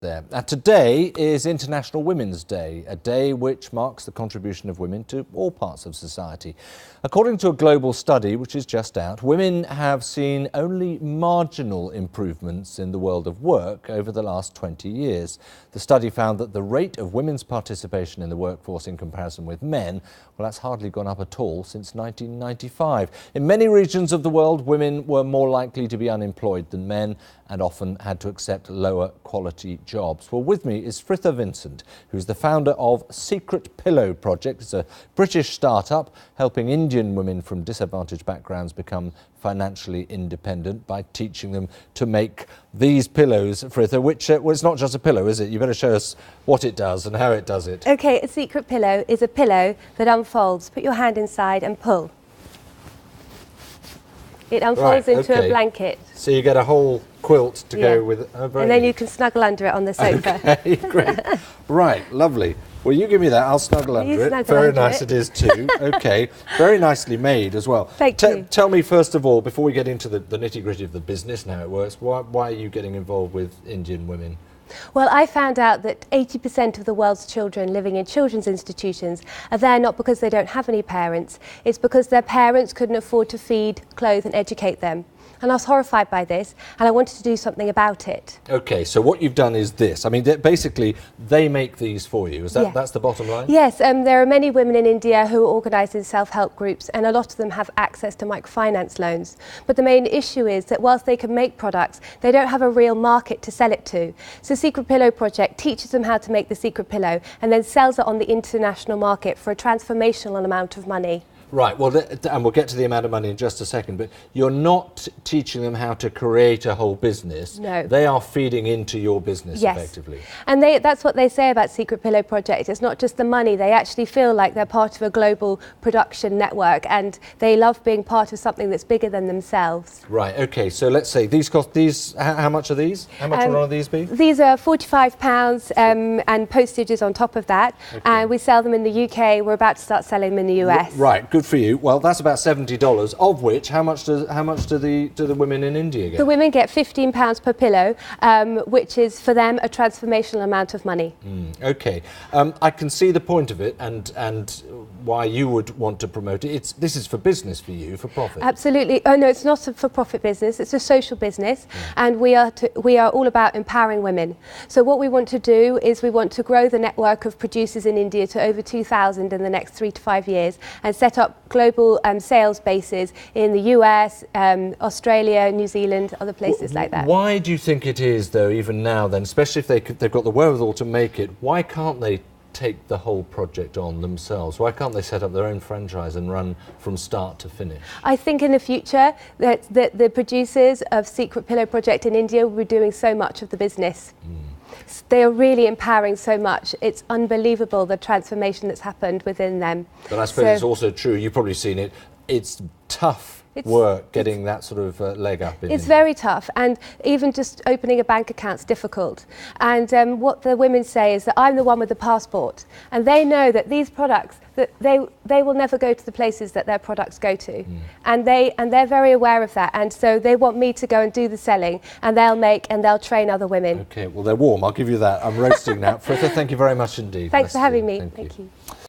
there. Today is International Women's Day, a day which marks the contribution of women to all parts of society. According to a global study which is just out, women have seen only marginal improvements in the world of work over the last 20 years. The study found that the rate of women's participation in the workforce in comparison with men, well, that's hardly gone up at all since 1995. In many regions of the world, women were more likely to be unemployed than men and often had to accept lower quality jobs. Well, with me is Fritha Vincent, who's the founder of Secret Pillow Project. It's a British startup helping Indian women from disadvantaged backgrounds become financially independent by teaching them to make these pillows, Fritha, which well, it's not just a pillow, is it? You better show us what it does and how it does it. Okay, a secret pillow is a pillow that unfolds. Put your hand inside and pull. It unfolds into a blanket. So you get a whole quilt to go with it. Oh, and then you can snuggle under it on the sofa. Okay, great. Right, lovely. Well, you give me that, I'll snuggle under it. Very nice it is too. Okay, very nicely made as well. Thank you. Tell me first of all, before we get into the nitty-gritty of the business and how it works, why are you getting involved with Indian women? Well, I found out that 80% of the world's children living in children's institutions are there not because they don't have any parents, it's because their parents couldn't afford to feed, clothe and educate them. And I was horrified by this, and I wanted to do something about it. Okay, so what you've done is this. I mean, basically, they make these for you. Is that that's the bottom line? Yes, there are many women in India who are organised in self-help groups, and a lot of them have access to microfinance loans. But the main issue is that whilst they can make products, they don't have a real market to sell it to. So Secret Pillow Project teaches them how to make the secret pillow and then sells it on the international market for a transformational amount of money. Right, well, and we'll get to the amount of money in just a second, but you're not teaching them how to create a whole business. No. They are feeding into your business effectively. And that's what they say about Secret Pillow Project. It's not just the money, they actually feel like they're part of a global production network and they love being part of something that's bigger than themselves. Right, okay, so let's say these cost, how much are these? How much will one of these be? These are £45 and postage is on top of that. Okay. And we sell them in the UK, we're about to start selling them in the US. Right, good for you. Well, that's about $70, of which how much do the women in India get? The women get £15 per pillow, which is for them a transformational amount of money. Okay, I can see the point of it and why you would want to promote it. This is for business for you, for profit. Absolutely. Oh no, it's not a for-profit business. It's a social business, and we are all about empowering women. So what we want to do is we want to grow the network of producers in India to over 2,000 in the next 3 to 5 years, and set up global sales bases in the US, Australia, New Zealand, other places like that. Why do you think it is, though, even now then, especially if they've got the wherewithal to make it, why can't they take the whole project on themselves? Why can't they set up their own franchise and run from start to finish? I think in the future that the producers of Secret Pillow Project in India will be doing so much of the business. They are really empowering so much. It's unbelievable the transformation that's happened within them. But I suppose it's also true, you've probably seen it, it's tough work getting that sort of leg up in It's very tough, and even just opening a bank account's difficult. And what the women say is that I'm the one with the passport, and they know that these products, that they will never go to the places that their products go to, and they're very aware of that, and so they want me to go and do the selling, and they'll train other women. Okay, well they're warm, I'll give you that. I'm roasting now. Fritha, thank you very much indeed. Thanks for having me. Thank you.